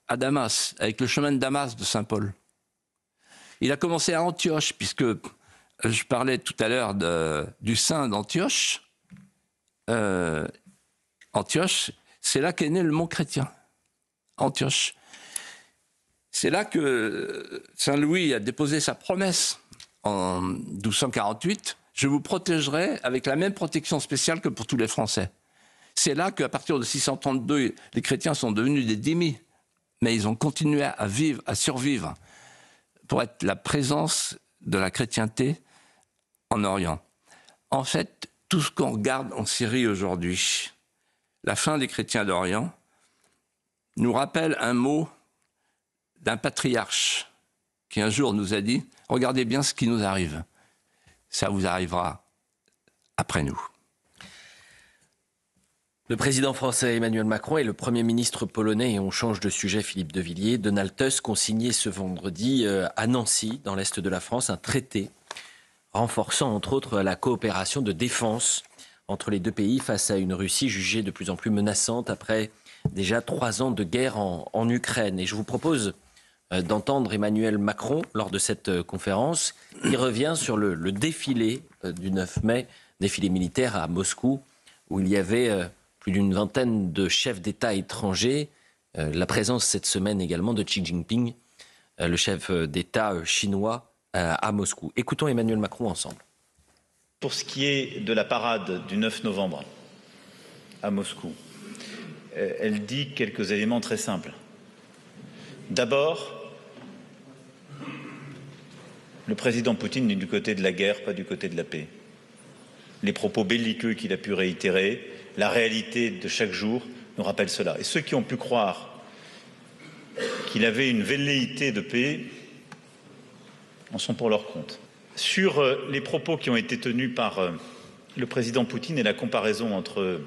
à Damas, avec le chemin de Damas de Saint Paul. Il a commencé à Antioche, puisque je parlais tout à l'heure du saint d'Antioche. Antioche, c'est là qu'est né le mot chrétien. Antioche. C'est là que Saint Louis a déposé sa promesse en 1248. Je vous protégerai avec la même protection spéciale que pour tous les Français. C'est là qu'à partir de 632, les chrétiens sont devenus des dhimmis. Mais ils ont continué à vivre, à survivre, pour être la présence de la chrétienté en Orient. En fait, tout ce qu'on regarde en Syrie aujourd'hui, la fin des chrétiens d'Orient, nous rappelle un mot d'un patriarche qui un jour nous a dit « Regardez bien ce qui nous arrive. Ça vous arrivera après nous. » Le président français Emmanuel Macron et le Premier ministre polonais, et on change de sujet, Philippe de Villiers, Donald Tusk ont signé ce vendredi à Nancy, dans l'est de la France, un traité renforçant entre autres la coopération de défense entre les deux pays face à une Russie jugée de plus en plus menaçante après déjà 3 ans de guerre en Ukraine. Et je vous propose d'entendre Emmanuel Macron lors de cette conférence. Il revient sur le défilé du 9 mai, défilé militaire à Moscou, où il y avait plus d'une vingtaine de chefs d'État étrangers. La présence cette semaine également de Xi Jinping, le chef d'État chinois, à Moscou. Écoutons Emmanuel Macron ensemble. Pour ce qui est de la parade du 9 novembre à Moscou, elle dit quelques éléments très simples. D'abord, le président Poutine est du côté de la guerre, pas du côté de la paix. Les propos belliqueux qu'il a pu réitérer, la réalité de chaque jour nous rappelle cela. Et ceux qui ont pu croire qu'il avait une velléité de paix en sont pour leur compte. Sur les propos qui ont été tenus par le président Poutine et la comparaison entre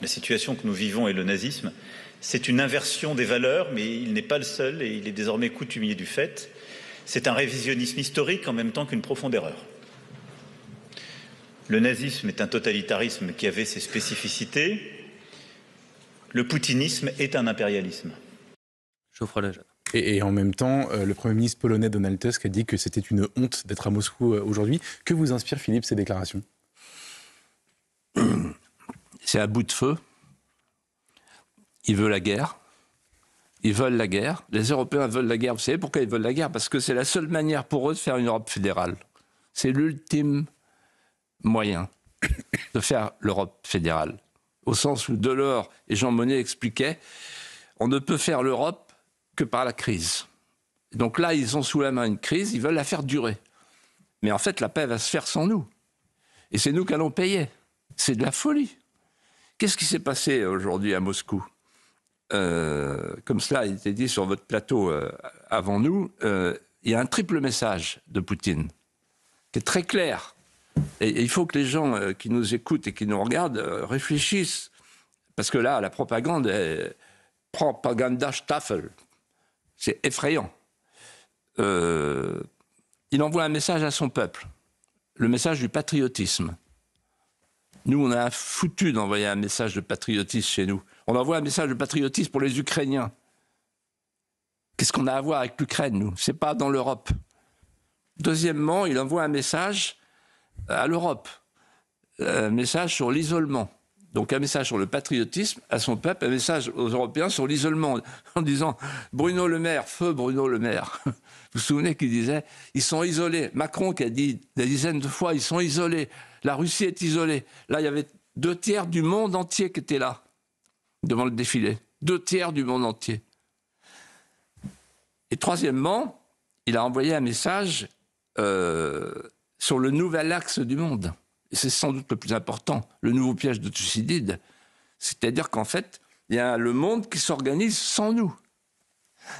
la situation que nous vivons et le nazisme, c'est une inversion des valeurs, mais il n'est pas le seul et il est désormais coutumier du fait. C'est un révisionnisme historique en même temps qu'une profonde erreur. Le nazisme est un totalitarisme qui avait ses spécificités. Le poutinisme est un impérialisme. Geoffroy Lejeune. Et en même temps, le Premier ministre polonais Donald Tusk a dit que c'était une honte d'être à Moscou aujourd'hui. Que vous inspire, Philippe, ces déclarations ? c'est un bout de feu. Il veut la guerre. Ils veulent la guerre. Les Européens veulent la guerre. Vous savez pourquoi ils veulent la guerre? Parce que c'est la seule manière pour eux de faire une Europe fédérale. C'est l'ultime moyen de faire l'Europe fédérale. Au sens où Delors et Jean Monnet expliquaient, on ne peut faire l'Europe que par la crise. Donc là, ils ont sous la main une crise, ils veulent la faire durer. Mais en fait, la paix va se faire sans nous. Et c'est nous qui allons payer. C'est de la folie. Qu'est-ce qui s'est passé aujourd'hui à Moscou? Comme cela a été dit sur votre plateau avant nous, il y a un triple message de Poutine qui est très clair. Et il faut que les gens qui nous écoutent et qui nous regardent réfléchissent. Parce que là, la propagande est Propagandastafel. C'est effrayant. Il envoie un message à son peuple, le message du patriotisme. Nous, on a foutu d'envoyer un message de patriotisme chez nous. On envoie un message de patriotisme pour les Ukrainiens. Qu'est-ce qu'on a à voir avec l'Ukraine, nous? C'est pas dans l'Europe. Deuxièmement, il envoie un message à l'Europe, un message sur l'isolement. Donc un message sur le patriotisme à son peuple, un message aux Européens sur l'isolement, en disant Bruno Le Maire, feu Bruno Le Maire. Vous vous souvenez qu'il disait ils sont isolés. Macron qui a dit des dizaines de fois ils sont isolés. La Russie est isolée. Là, il y avait 2/3 du monde entier qui était là, devant le défilé. 2/3 du monde entier. Et troisièmement, il a envoyé un message sur le nouvel axe du monde. Et c'est sans doute le plus important, le nouveau piège de Thucydide. C'est-à-dire qu'en fait, il y a le monde qui s'organise sans nous.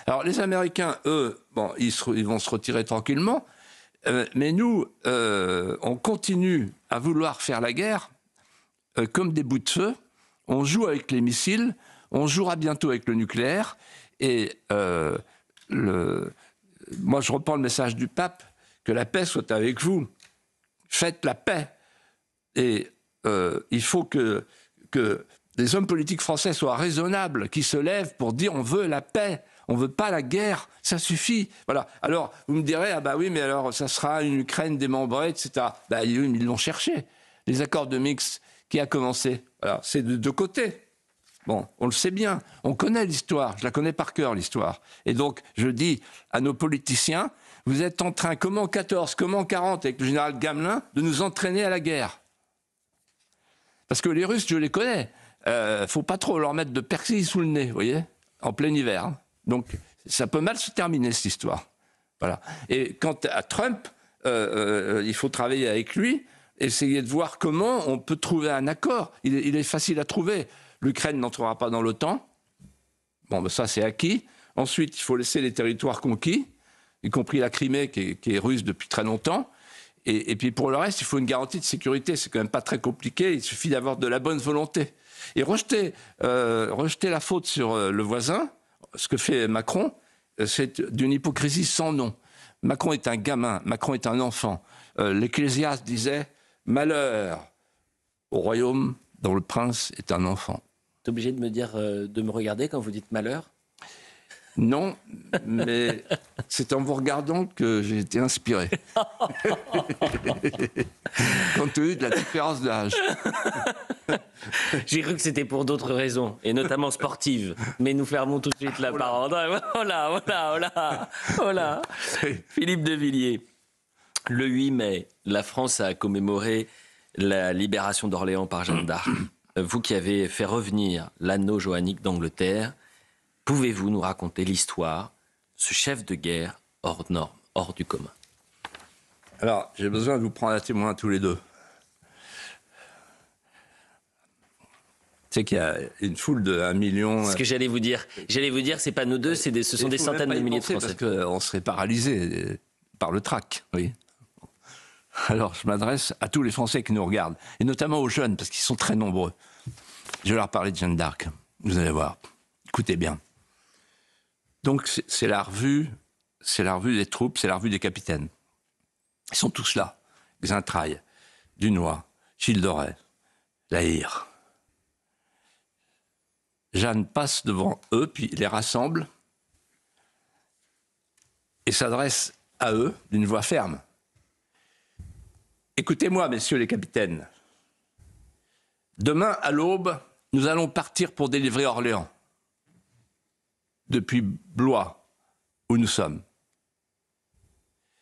Alors les Américains, eux, bon, ils vont se retirer tranquillement, mais nous, on continue à vouloir faire la guerre comme des bouts de feu. On joue avec les missiles, on jouera bientôt avec le nucléaire. Et moi, je reprends le message du pape, que la paix soit avec vous. Faites la paix. Et il faut que les hommes politiques français soient raisonnables, qui se lèvent pour dire on veut la paix, on ne veut pas la guerre, ça suffit. Voilà. Alors, vous me direz, ah bah oui, mais alors ça sera une Ukraine démembrée, etc. Bah, ils l'ont cherché. Les accords de Minsk, qui a commencé? Alors, c'est de deux côtés. Bon, on le sait bien, on connaît l'histoire, je la connais par cœur, l'histoire. Et donc, je dis à nos politiciens, vous êtes en train, comme en 14, comme en 40, avec le général Gamelin, de nous entraîner à la guerre. Parce que les Russes, je les connais. Faut pas trop leur mettre de persil sous le nez, vous voyez, en plein hiver. Hein. Donc, ça peut mal se terminer, cette histoire. Voilà. Et quant à Trump, il faut travailler avec lui, essayer de voir comment on peut trouver un accord. Il est facile à trouver. L'Ukraine n'entrera pas dans l'OTAN. Bon, ben ça, c'est acquis. Ensuite, il faut laisser les territoires conquis, y compris la Crimée, qui est russe depuis très longtemps. Et puis pour le reste, il faut une garantie de sécurité. C'est quand même pas très compliqué. Il suffit d'avoir de la bonne volonté. Et rejeter la faute sur le voisin, ce que fait Macron, c'est d'une hypocrisie sans nom. Macron est un gamin, Macron est un enfant. L'Ecclésiaste disait « Malheur au royaume dont le prince est un enfant ». T'es obligé de me dire, de me regarder quand vous dites malheur? Non, mais c'est en vous regardant que j'ai été inspiré. Compte tenu de la différence d'âge. J'ai cru que c'était pour d'autres raisons, et notamment sportives. Mais nous fermons tout de suite la parenthèse. Voilà. Philippe de Villiers. Le 8 mai, la France a commémoré la libération d'Orléans par Jeanne d'Arc. Vous qui avez fait revenir l'anneau joannique d'Angleterre, pouvez-vous nous raconter l'histoire, ce chef de guerre hors norme, hors du commun? Alors, j'ai besoin de vous prendre à témoin tous les deux. Tu sais qu'il y a une foule de 1 million... C'est ce que j'allais vous dire. C'est pas nous deux, ce sont des centaines de milliers de Français. Parce qu'on serait paralysé par le trac, oui. Alors, je m'adresse à tous les Français qui nous regardent, et notamment aux jeunes, parce qu'ils sont très nombreux. Je vais leur parler de Jeanne d'Arc. Vous allez voir. Écoutez bien. Donc, c'est la revue des troupes, c'est la revue des capitaines. Ils sont tous là. Xaintrailles, Dunois, Childeray, La Hire. Jeanne passe devant eux, puis les rassemble et s'adresse à eux d'une voix ferme. Écoutez-moi, messieurs les capitaines. Demain, à l'aube, nous allons partir pour délivrer Orléans, depuis Blois, où nous sommes.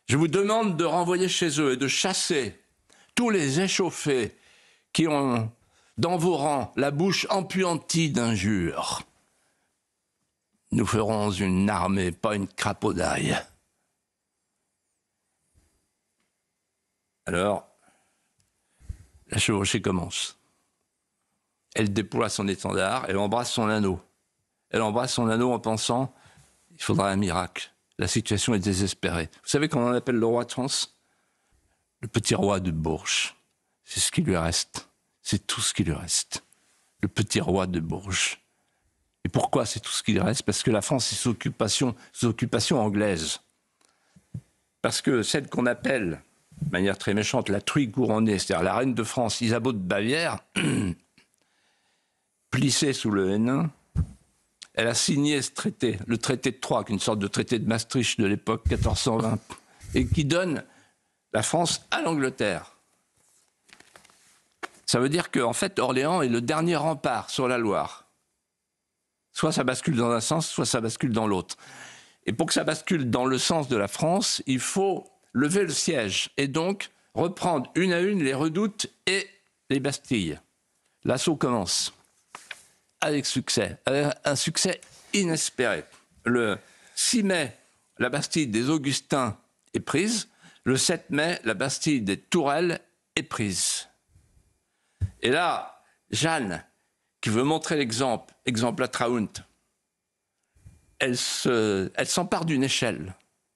Je vous demande de renvoyer chez eux et de chasser tous les échauffés qui ont dans vos rangs la bouche empuantie d'injures. Nous ferons une armée, pas une crapaudaille. Alors, la chevauchée commence. Elle déploie son étendard, elle embrasse son anneau. Elle embrasse son anneau en pensant « il faudra un miracle ». La situation est désespérée. Vous savez comment on appelle le roi de France? Le petit roi de Bourges. C'est ce qui lui reste. C'est tout ce qui lui reste. Le petit roi de Bourges. Et pourquoi c'est tout ce qui lui reste? Parce que la France est sous occupation anglaise. Parce que celle qu'on appelle, de manière très méchante, la truie couronnée, c'est-à-dire la reine de France, Isabeau de Bavière, plissée sous le Hénin, elle a signé ce traité, le traité de Troyes, une sorte de traité de Maastricht de l'époque 1420, et qui donne la France à l'Angleterre. Ça veut dire qu'en fait, Orléans est le dernier rempart sur la Loire. Soit ça bascule dans un sens, soit ça bascule dans l'autre. Et pour que ça bascule dans le sens de la France, il faut lever le siège et donc reprendre une à une les redoutes et les bastilles. L'assaut commence avec succès, avec un succès inespéré. Le 6 mai, la Bastille des Augustins est prise. Le 7 mai, la Bastille des Tourelles est prise. Et là, Jeanne, qui veut montrer l'exemple, exemple à Trahunt, elle s'empare d'une échelle.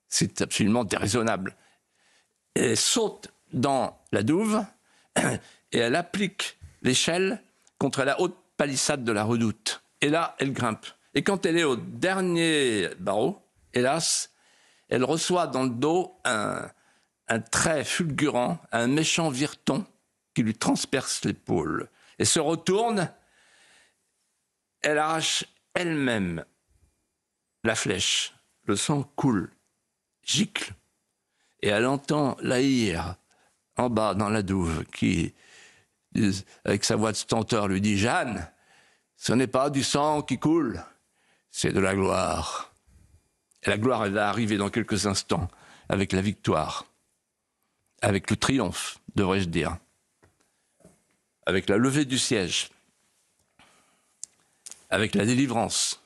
C'est absolument déraisonnable. Elle saute dans la douve et elle applique l'échelle contre la haute palissade de la redoute. Et là, elle grimpe. Et quand elle est au dernier barreau, hélas, elle reçoit dans le dos un trait fulgurant, un méchant vireton qui lui transperce l'épaule. Elle se retourne, elle arrache elle-même la flèche. Le sang coule, gicle. Et elle entend Laïr, en bas dans la douve, qui, avec sa voix de stenteur, lui dit « Jeanne, ce n'est pas du sang qui coule, c'est de la gloire. » Et la gloire, elle va arriver dans quelques instants, avec la victoire, avec le triomphe, devrais-je dire, avec la levée du siège, avec la délivrance.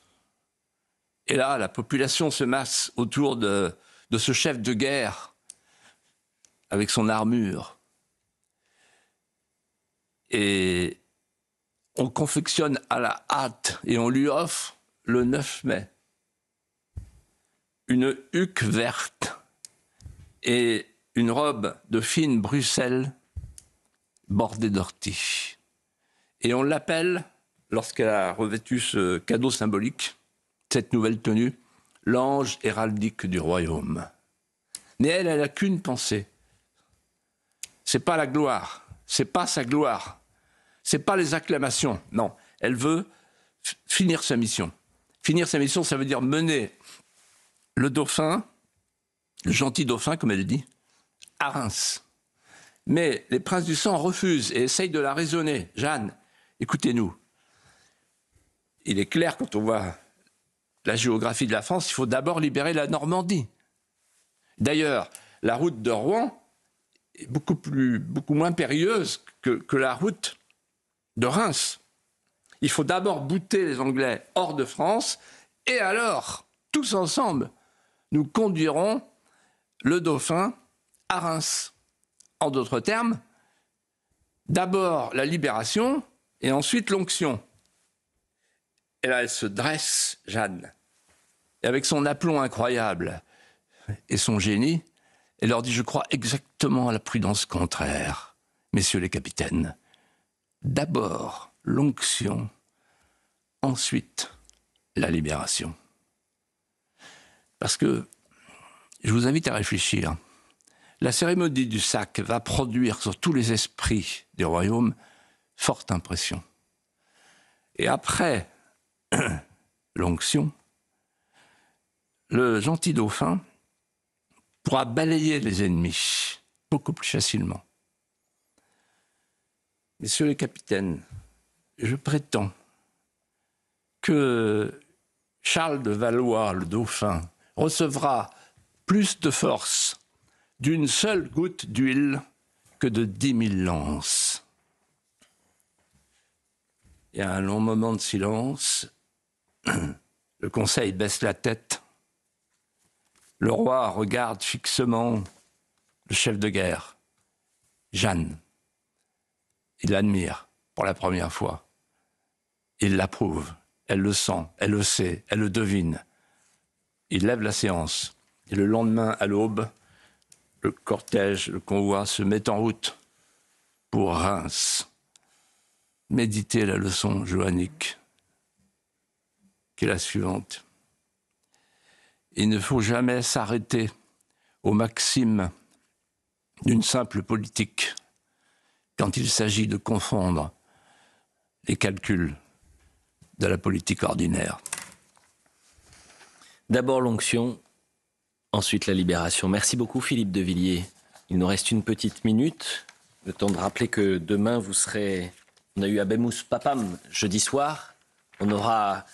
Et là, la population se masse autour de ce chef de guerre, avec son armure. Et on confectionne à la hâte et on lui offre le 9 mai une huque verte et une robe de fine Bruxelles bordée d'orties. Et on l'appelle, lorsqu'elle a revêtu ce cadeau symbolique, cette nouvelle tenue, l'ange héraldique du royaume. Mais elle n'a qu'une pensée. C'est pas la gloire, c'est pas sa gloire, c'est pas les acclamations. Non, elle veut finir sa mission. Finir sa mission, ça veut dire mener le dauphin, le gentil dauphin, comme elle dit, à Reims. Mais les princes du sang refusent et essayent de la raisonner. Jeanne, écoutez-nous. Il est clair, quand on voit la géographie de la France, il faut d'abord libérer la Normandie. D'ailleurs, la route de Rouen est beaucoup moins périlleuse que la route de Reims. Il faut d'abord bouter les Anglais hors de France, et alors, tous ensemble, nous conduirons le dauphin à Reims. En d'autres termes, d'abord la libération, et ensuite l'onction. Et là, elle se dresse, Jeanne, et avec son aplomb incroyable et son génie, elle leur dit, je crois exactement à la prudence contraire, messieurs les capitaines. D'abord l'onction, ensuite la libération. Parce que, je vous invite à réfléchir, la cérémonie du sac va produire sur tous les esprits du royaume forte impression. Et après l'onction, le gentil dauphin pourra balayer les ennemis beaucoup plus facilement. Messieurs les capitaines, je prétends que Charles de Valois, le dauphin, recevra plus de force d'une seule goutte d'huile que de 10 000 lances. Il y a un long moment de silence. Le conseil baisse la tête. Le roi regarde fixement le chef de guerre, Jeanne. Il l'admire pour la première fois. Il l'approuve. Elle le sent, elle le sait, elle le devine. Il lève la séance. Et le lendemain, à l'aube, le cortège, le convoi se met en route pour Reims. Méditez la leçon joannique, qui est la suivante. Il ne faut jamais s'arrêter aux maximes d'une simple politique quand il s'agit de confondre les calculs de la politique ordinaire. D'abord l'onction, ensuite la libération. Merci beaucoup Philippe de Villiers. Il nous reste une petite minute. Le temps de rappeler que demain vous serez... On a eu Abenmous Papam jeudi soir. On aura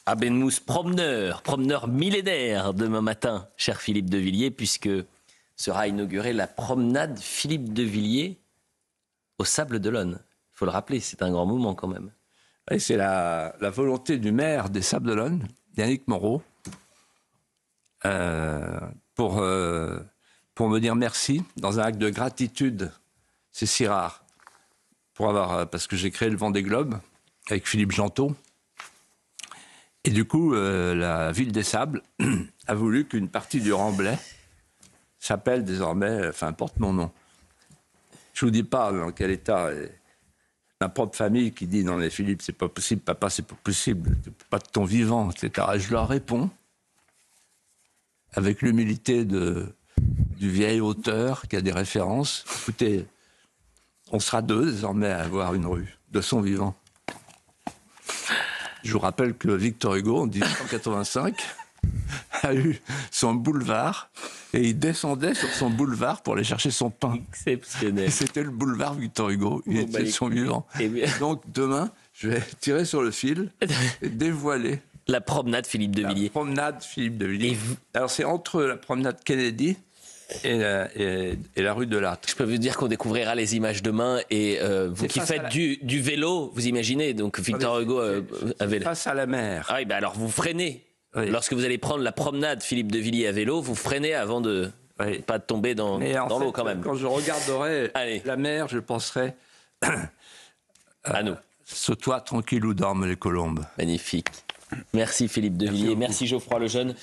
Abenmous promeneur millénaire demain matin, cher Philippe de Villiers, puisque sera inaugurée la promenade Philippe de Villiers au Sable d'Olonne. Il faut le rappeler, c'est un grand moment quand même. Et c'est la volonté du maire des Sables d'Olonne, Yannick Moreau, pour me dire merci dans un acte de gratitude. C'est si rare. Parce que j'ai créé le Vendée Globe avec Philippe Gentot. Et du coup, la ville des Sables a voulu qu'une partie du Remblai s'appelle désormais, porte mon nom. Je ne vous dis pas dans quel état ma propre famille qui dit « Non mais Philippe, c'est pas possible, papa, c'est pas possible, pas de ton vivant, etc. » Et je leur réponds, avec l'humilité du vieil auteur qui a des références. Écoutez, on sera 2 désormais à avoir une rue de son vivant. Je vous rappelle que Victor Hugo, en 1885, a eu son boulevard et il descendait sur son boulevard pour aller chercher son pain. Exceptionnel. Et c'était le boulevard Victor Hugo. Il était de son vivant. Bien... Donc demain, je vais tirer sur le fil et dévoiler la promenade Philippe de Villiers. La promenade Philippe de Villiers. Alors c'est entre la promenade Kennedy et la rue de l'Âtre. Je peux vous dire qu'on découvrira les images demain et vous qui faites du vélo, vous imaginez, donc Victor Hugo avait... Face à la mer. Ah oui, bah alors vous freinez. Oui. Lorsque vous allez prendre la promenade Philippe de Villiers à vélo, vous freinez avant de pas de tomber dans l'eau quand même. Quand je regarderai la mer, je penserai à nous. Ce toit tranquille où dorment les colombes. Magnifique. Merci Philippe de Villiers, merci Geoffroy Lejeune.